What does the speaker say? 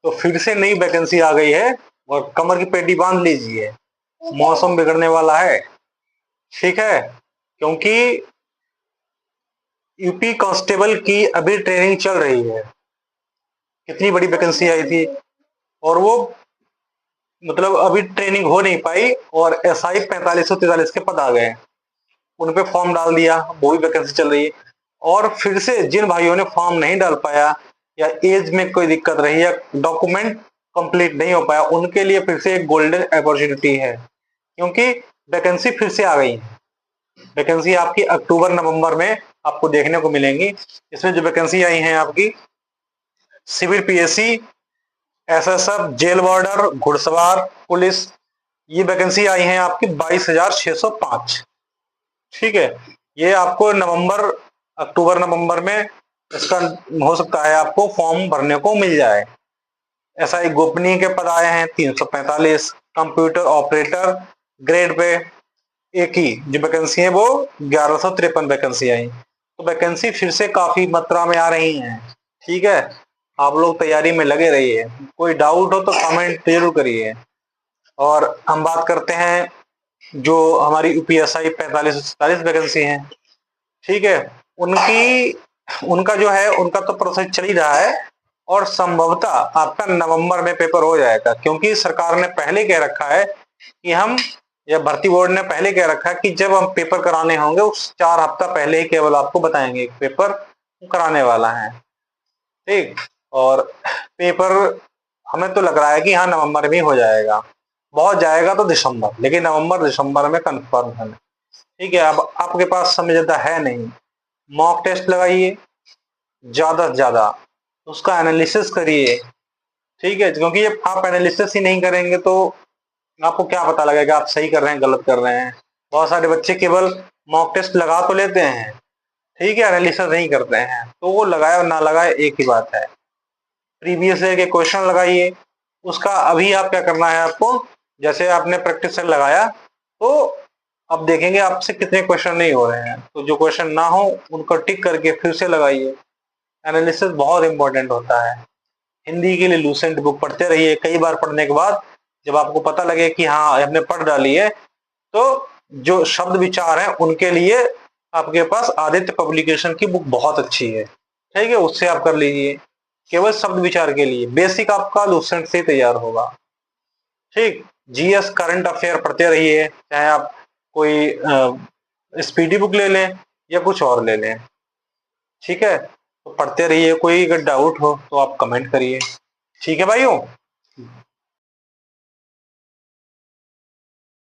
तो फिर से नई वैकेंसी आ गई है और कमर की पेटी बांध लीजिए, मौसम बिगड़ने वाला है। ठीक है, क्योंकि यूपी कांस्टेबल की अभी ट्रेनिंग चल रही है। कितनी बड़ी वैकेंसी आई थी और वो मतलब अभी ट्रेनिंग हो नहीं पाई और एसआई 4543 के पद आ गए, उन पे फॉर्म डाल दिया, वो भी वैकेंसी चल रही है। और फिर से जिन भाइयों ने फॉर्म नहीं डाल पाया या एज में कोई दिक्कत रही या डॉक्यूमेंट कंप्लीट नहीं हो पाया, उनके लिए फिर से एक गोल्डन अपॉर्चुनिटी है, क्योंकि वैकेंसी फिर से आ गई है। वैकेंसी आपकी अक्टूबर नवंबर में आपको देखने को मिलेंगी। इसमें जो वैकेंसी आई है आपकी civil PSC, SSF, jail warder, घुड़सवार, पुलिस, ये वैकेंसी आई है आपकी 22,605। ठीक है, ये आपको अक्टूबर नवंबर में इसका हो सकता है आपको फॉर्म भरने को मिल जाए। एसआई गोपनीय के पद आए हैं 345, कंप्यूटर ऑपरेटर ग्रेड पे एक ही जो वैकेंसी है वो 1153 वैकेंसी आई। तो वैकेंसी फिर से काफी मात्रा में आ रही है। ठीक है, आप लोग तैयारी में लगे रहिए, कोई डाउट हो तो कमेंट जरूर करिए। और हम बात करते हैं जो हमारी यूपीएसआई 45-47 वैकेंसी है। ठीक है, उनका जो है उनका तो प्रोसेस चल ही रहा है और संभवतः आपका नवंबर में पेपर हो जाएगा, क्योंकि सरकार ने पहले कह रखा है कि हम या भर्ती बोर्ड ने पहले कह रखा है कि जब हम पेपर कराने होंगे उस 4 हफ्ता पहले ही केवल आपको बताएंगे पेपर कराने वाला है। ठीक, और पेपर हमें तो लग रहा है कि हाँ नवंबर में हो जाएगा, बहुत जाएगा तो दिसंबर, लेकिन नवंबर दिसंबर में कंफर्म है। ठीक है, अब आपके पास समय ज्यादा है नहीं, मॉक टेस्ट लगाइए ज्यादा से ज्यादा, उसका एनालिसिस करिए। ठीक है, क्योंकि जब आप एनालिसिस ही नहीं करेंगे तो आपको क्या पता लगेगा आप सही कर रहे हैं गलत कर रहे हैं। बहुत सारे बच्चे केवल मॉक टेस्ट लगा तो लेते हैं, ठीक है, एनालिसिस नहीं करते हैं, तो वो लगाए और ना लगाए एक ही बात है। प्रीवियस ईयर के क्वेश्चन लगाइए, उसका अभी आप क्या करना है आपको, जैसे आपने प्रैक्टिस सेट लगाया तो अब देखेंगे आपसे कितने क्वेश्चन नहीं हो रहे हैं, तो जो क्वेश्चन ना हो उनको टिक करके फिर से लगाइए। एनालिसिस बहुत इंपॉर्टेंट होता है। हिंदी के लिए लूसेंट बुक पढ़ते रहिए, कई बार पढ़ने के बाद जब आपको पता लगे कि हाँ हमने पढ़ डाली है, तो जो शब्द विचार है उनके लिए आपके पास आदित्य पब्लिकेशन की बुक बहुत अच्छी है। ठीक है, उससे आप कर लीजिए, केवल शब्द विचार के लिए बेसिक आपका लूसेंट से तैयार होगा। ठीक, जीएस करंट अफेयर पढ़ते रहिए, चाहे आप कोई स्पीडी बुक ले लें या कुछ और ले लें। ठीक है, तो पढ़ते रहिए, कोई अगर डाउट हो तो आप कमेंट करिए। ठीक है भाइयों।